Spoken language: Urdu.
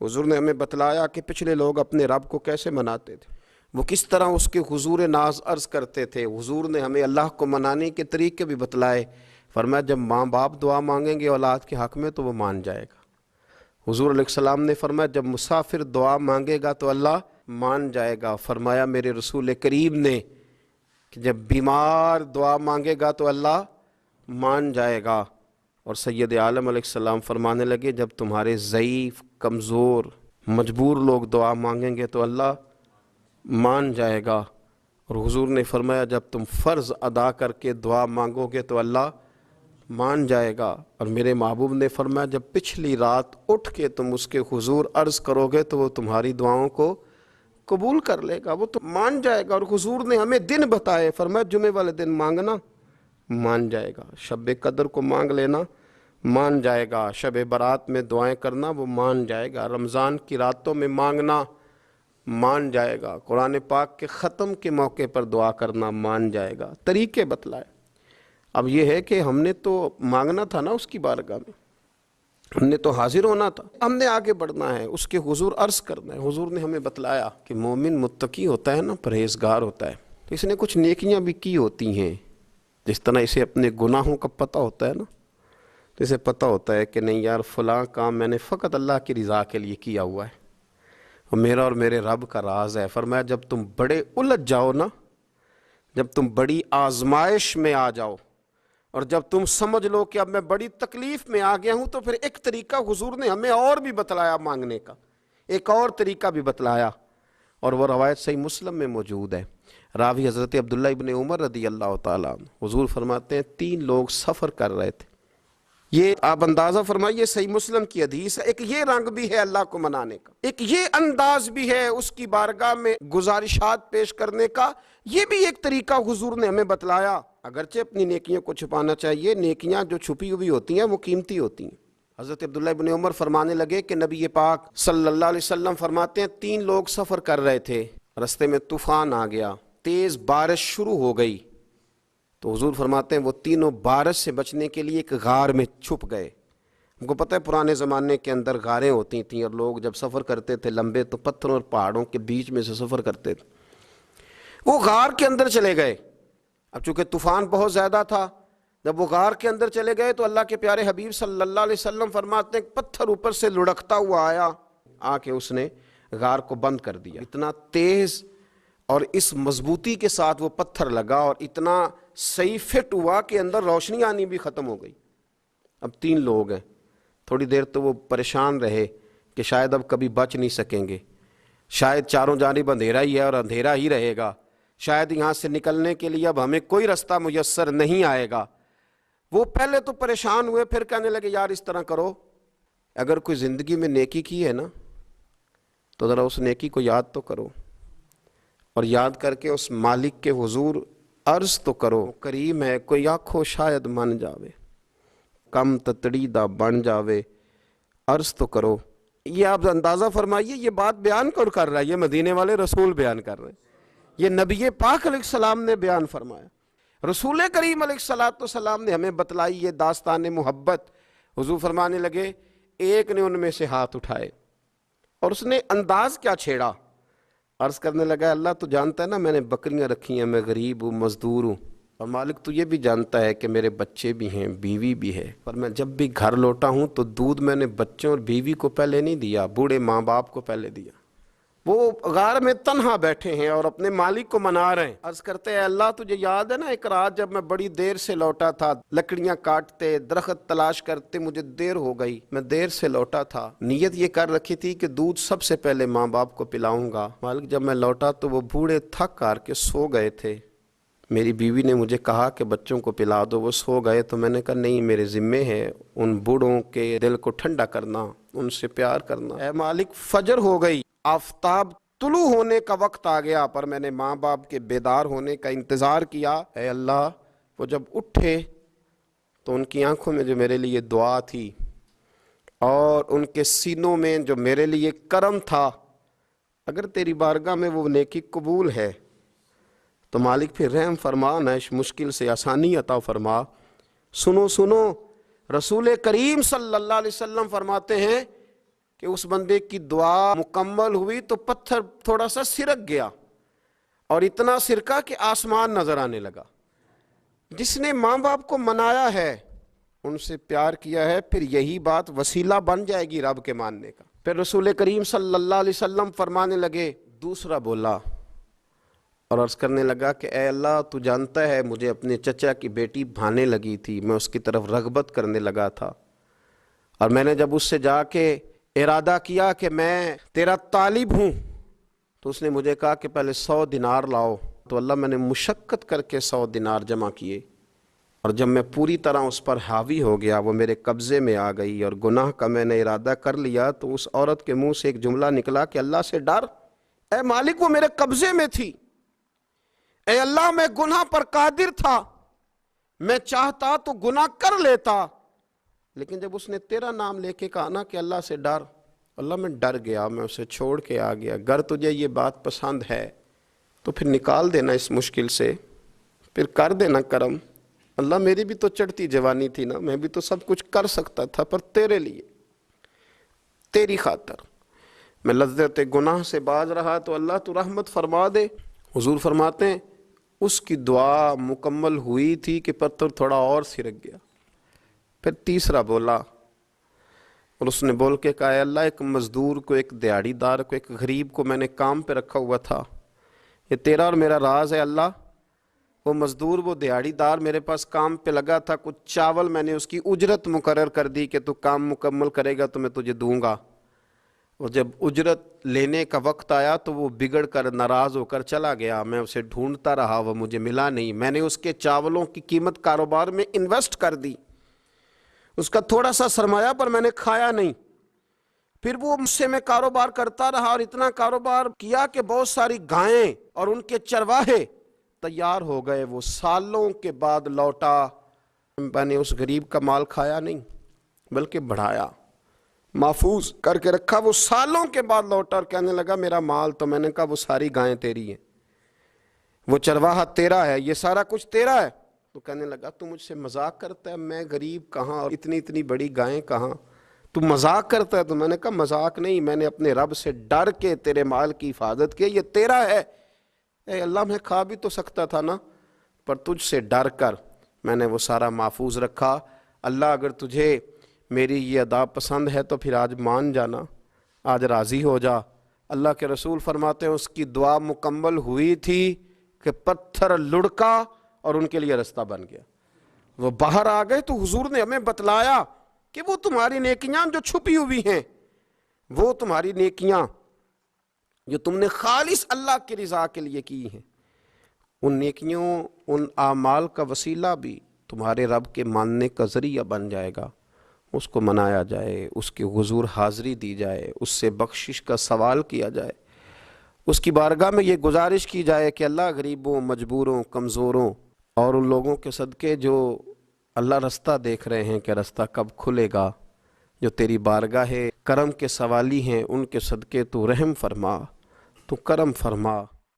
حضور نے ہمیں بتلایا کہ پچھلے لوگ اپنے رب کو کیسے مناتے تھے، وہ کس طرح اس کے حضور ناز عرض کرتے تھے۔ حضور نے ہمیں اللہ کو منانے کے طریقے بھی بتلائے۔ فرمایا جب ماں باپ دعا مانگیں گے اولاد کے حق میں تو وہ مان جائے گا۔ حضور علیہ السلام نے فرمایا جب مسافر دعا مانگے گا تو اللہ مان جائے گا۔ فرمایا میرے رسول کریم نے کہ جب بیمار دعا مانگے گا تو اللہ مان جائے گا۔ اور سید عالم علیہ السلام فرمانے لگے جب تمہارے ضعیف، کمزور، مجبور لوگ دعا مانگیں گے تو اللہ مان جائے گا۔ اور حضور نے فرمایا جب تم فرض ادا کر کے دعا مانگو گے تو اللہ مان جائے گا۔ اور میرے محبوب نے فرمایا جب پچھلی رات اٹھ کے تم اس کے حضور عرض کرو گے تو وہ تمہاری دعاؤں کو قبول کر لے گا، وہ تو مان جائے گا۔ اور حضور نے ہمیں دن بتائے، فرمایا جمعے والے دن مانگنا مان جائے گا، شب قدر کو مانگ لینا مان جائے گا، شب برات میں دعائیں کرنا وہ مان جائے گا، رمضان کی راتوں میں مانگنا مان جائے گا، قرآن پاک کے ختم کے موقع پر دعا کرنا مان جائے گا۔ طریقے بتلائے۔ اب یہ ہے کہ ہم نے تو مانگنا تھا نا اس کی بارگاہ میں، ہم نے تو حاضر ہونا تھا، ہم نے آگے بڑھنا ہے، اس کے حضور عرض کرنا ہے۔ حضور نے ہمیں بتلایا کہ مومن متقی ہوتا ہے نا، پرہیزگار ہوتا ہے، تو اس نے کچھ نیکیاں بھی کی ہوتی ہیں، جس طرح اسے اپنے گناہوں کا پتہ ہوتا ہے نا، تو اسے پتہ ہوتا ہے کہ نہیں یار فلاں کام میں نے فقط اللہ کی رضا کے لیے کیا ہوا ہے، اور میرا اور میرے رب کا راز ہے۔ فرمایا جب تم بڑے الجھ جاؤ نا، جب تم بڑی آزمائش میں آ جاؤ، اور جب تم سمجھ لو کہ اب میں بڑی تکلیف میں آ گیا ہوں، تو پھر ایک طریقہ حضور نے ہمیں اور بھی بتلایا مانگنے کا، ایک اور طریقہ بھی بتلایا، اور وہ روایت صحیح مسلم میں موجود ہے۔ راوی حضرت عبداللہ ابن عمر رضی اللہ تعالیٰ عنہ، حضور فرماتے ہیں 3 لوگ سفر کر رہے تھے، یہ آپ اندازہ فرمائیے صحیح مسلم کی حدیث ہے، ایک یہ رنگ بھی ہے اللہ کو منانے کا، ایک یہ انداز بھی ہے اس کی بارگاہ میں گزارشات پیش کرنے کا، یہ بھی ایک طریقہ حضور نے ہمیں بتلایا۔ اگرچہ اپنی نیکیوں کو چھپانا چاہیے، نیکیاں جو چھپی ہوئی ہوتی ہیں وہ قیمتی ہوتی ہیں۔ حضرت عبداللہ ابن عمر فرمانے لگے کہ نبی پاک صلی اللہ علیہ وسلم فرماتے ہیں 3 لوگ سفر کر رہے تھے، رستے میں طوفان آ گیا، تیز بارش شروع ہو گئی، تو حضور فرماتے ہیں وہ تینوں بارش سے بچنے کے لیے ایک غار میں چھپ گئے۔ ہم کو پتہ ہے پرانے زمانے کے اندر غاریں ہوتی تھیں، اور لوگ جب سفر کرتے تھے لمبے تو پتھروں اور پہاڑوں کے بیچ میں سے سفر کرتے تھے۔ وہ غار کے اندر چلے گئے، اب چونکہ طوفان بہت زیادہ تھا، جب وہ غار کے اندر چلے گئے تو اللہ کے پیارے حبیب صلی اللہ علیہ وسلم فرماتے ہیں پتھر اوپر سے لڑکتا ہوا آیا، آ کے اس نے غار کو بند کر دیا۔ اتنا تیز اور اس مضبوطی کے ساتھ وہ پتھر لگا، اور اتنا صحیح فٹ ہوا کہ اندر روشنی آنی بھی ختم ہو گئی۔ اب 3 لوگ ہیں، تھوڑی دیر تو وہ پریشان رہے کہ شاید اب کبھی بچ نہیں سکیں گے، شاید چاروں جانب اندھیرا ہی ہے اور اندھیرا ہی رہے گا، شاید یہاں سے نکلنے کے لیے اب ہمیں کوئی رستہ میسر نہیں آئے گا۔ وہ پہلے تو پریشان ہوئے، پھر کہنے لگے یار اس طرح کرو، اگر کوئی زندگی میں نیکی کی ہے نا تو ذرا اس نیکی کو یاد تو کرو، اور یاد کر کے اس مالک کے حضور عرض تو کرو، کریم ہے کوئی آنکھو شاید من جاوے، کم تتڑی دا بن جاوے، عرض تو کرو۔ یہ آپ اندازہ فرمائیے یہ بات بیان کون کر رہا ہے؟ یہ مدینے والے رسول بیان کر رہے ہیں، یہ نبی پاک علیہ السلام نے بیان فرمایا، رسول کریم علیہ السلام نے ہمیں بتلائی یہ داستان محبت۔ حضور فرمانے لگے ایک نے ان میں سے ہاتھ اٹھائے، اور اس نے انداز کیا چھیڑا، عرض کرنے لگا اللہ تو جانتا ہے نا میں نے بکریاں رکھی ہیں، میں غریب ہوں، مزدور ہوں، اور مالک تو یہ بھی جانتا ہے کہ میرے بچے بھی ہیں، بیوی بھی ہے، پر میں جب بھی گھر لوٹا ہوں تو دودھ میں نے بچوں اور بیوی کو پہلے نہیں دیا، بوڑھے ماں باپ کو پہلے دیا۔ وہ غار میں تنہا بیٹھے ہیں اور اپنے مالک کو منا رہے ہیں، عرض کرتے ہیں اللہ تجھے یاد ہے نا ایک رات جب میں بڑی دیر سے لوٹا تھا، لکڑیاں کاٹتے، درخت تلاش کرتے، مجھے دیر ہو گئی، میں دیر سے لوٹا تھا، نیت یہ کر رکھی تھی کہ دودھ سب سے پہلے ماں باپ کو پلاؤں گا، مالک جب میں لوٹا تو وہ بوڑھے تھک کر کے سو گئے تھے، میری بیوی نے مجھے کہا کہ بچوں کو پلا دو، وہ سو گئے، تو میں نے کہا نہیں میرے ذمے ہے ان بوڑھوں کے دل کو ٹھنڈا کرنا، ان سے پیار کرنا۔ اے مالک فجر ہو گئی، آفتاب طلوع ہونے کا وقت آ گیا، پر میں نے ماں باپ کے بیدار ہونے کا انتظار کیا۔ اے اللہ وہ جب اٹھے تو ان کی آنکھوں میں جو میرے لیے دعا تھی اور ان کے سینوں میں جو میرے لیے کرم تھا، اگر تیری بارگاہ میں وہ نیکی قبول ہے تو مالک پھر رحم فرما، نہ اس مشکل سے آسانی عطا فرما۔ سنو رسول کریم صلی اللہ علیہ وسلم فرماتے ہیں کہ اس بندے کی دعا مکمل ہوئی تو پتھر تھوڑا سا سرک گیا اور اتنا سرکا کہ آسمان نظر آنے لگا۔ جس نے ماں باپ کو منایا ہے، ان سے پیار کیا ہے، پھر یہی بات وسیلہ بن جائے گی رب کے ماننے کا۔ پھر رسول کریم صلی اللہ علیہ وسلم فرمانے لگے، دوسرا بولا اور عرض کرنے لگا کہ اے اللہ تو جانتا ہے مجھے اپنے چچا کی بیٹی بھانے لگی تھی، میں اس کی طرف رغبت کرنے لگا تھا، اور میں نے جب اس سے جا کے ارادہ کیا کہ میں تیرا طالب ہوں تو اس نے مجھے کہا کہ پہلے 100 دینار لاؤ، تو اللہ میں نے مشقت کر کے 100 دینار جمع کیے، اور جب میں پوری طرح اس پر حاوی ہو گیا، وہ میرے قبضے میں آ گئی اور گناہ کا میں نے ارادہ کر لیا، تو اس عورت کے منہ سے ایک جملہ نکلا کہ اللہ سے ڈر، اے مالک وہ میرے قبضے میں تھی، اے اللہ میں گناہ پر قادر تھا، میں چاہتا تو گناہ کر لیتا، لیکن جب اس نے تیرا نام لے کے کہا نا کہ اللہ سے ڈر، اللہ میں ڈر گیا، میں اسے چھوڑ کے آ گیا۔ اگر تجھے یہ بات پسند ہے تو پھر نکال دینا اس مشکل سے، پھر کر دینا کرم۔ اللہ میری بھی تو چڑھتی جوانی تھی نا، میں بھی تو سب کچھ کر سکتا تھا، پر تیرے لیے، تیری خاطر میں لذت گناہ سے باز رہا، تو اللہ تو رحمت فرما دے۔ حضور فرماتے ہیں اس کی دعا مکمل ہوئی تھی کہ پتھر تھوڑا اور سرک گیا۔ پھر تیسرا بولا اور اس نے بول کے کہا، اے اللہ ایک مزدور کو، ایک دیہڑی دار کو، ایک غریب کو میں نے کام پہ رکھا ہوا تھا، یہ تیرا اور میرا راز ہے اللہ۔ وہ مزدور، وہ دیہڑی دار میرے پاس کام پہ لگا تھا، کچھ چاول میں نے اس کی اجرت مقرر کر دی کہ تو کام مکمل کرے گا تو میں تجھے دوں گا، اور جب اجرت لینے کا وقت آیا تو وہ بگڑ کر ناراض ہو کر چلا گیا، میں اسے ڈھونڈتا رہا، وہ مجھے ملا نہیں، میں نے اس کے چاولوں کی قیمت کاروبار میں انویسٹ کر دی، اس کا تھوڑا سا سرمایہ پر میں نے کھایا نہیں، پھر وہ مجھ سے میں کاروبار کرتا رہا اور اتنا کاروبار کیا کہ بہت ساری گائیں اور ان کے چرواہے تیار ہو گئے، وہ سالوں کے بعد لوٹا، میں نے اس غریب کا مال کھایا نہیں بلکہ بڑھایا، محفوظ کر کے رکھا، وہ سالوں کے بعد لوٹا اور کہنے لگا میرا مال، تو میں نے کہا وہ ساری گائیں تیری ہیں، وہ چرواہا تیرا ہے، یہ سارا کچھ تیرا ہے، تو کہنے لگا تو مجھ سے مذاق کرتا ہے، میں غریب کہاں اور اتنی بڑی گائیں کہاں، تو مذاق کرتا ہے؟ تو میں نے کہا مذاق نہیں، میں نے اپنے رب سے ڈر کے تیرے مال کی حفاظت کی، یہ تیرا ہے، اے اللہ میں کھا بھی تو سکتا تھا نا، پر تجھ سے ڈر کر میں نے وہ سارا محفوظ رکھا۔ اللہ اگر تجھے میری یہ ادا پسند ہے تو پھر آج مان جانا، آج راضی ہو جا۔ اللہ کے رسول فرماتے ہیں اس کی دعا مکمل ہوئی تھی کہ پتھر لڑکا اور ان کے لیے رستہ بن گیا، وہ باہر آ گئے، تو حضور نے ہمیں بتلایا کہ وہ تمہاری نیکیاں جو چھپی ہوئی ہیں، وہ تمہاری نیکیاں جو تم نے خالص اللہ کی رضا کے لیے کی ہیں، ان نیکیوں، ان اعمال کا وسیلہ بھی تمہارے رب کے ماننے کا ذریعہ بن جائے گا، اس کو منایا جائے، اس کے حضور حاضری دی جائے، اس سے بخشش کا سوال کیا جائے، اس کی بارگاہ میں یہ گزارش کی جائے کہ اللہ غریبوں، مجبوروں، کمزوروں اور ان لوگوں کے صدقے جو اللہ رستہ دیکھ رہے ہیں کہ رستہ کب کھلے گا، جو تیری بارگاہ کرم کے سوالی ہیں، ان کے صدقے تو رحم فرما، تو کرم فرما۔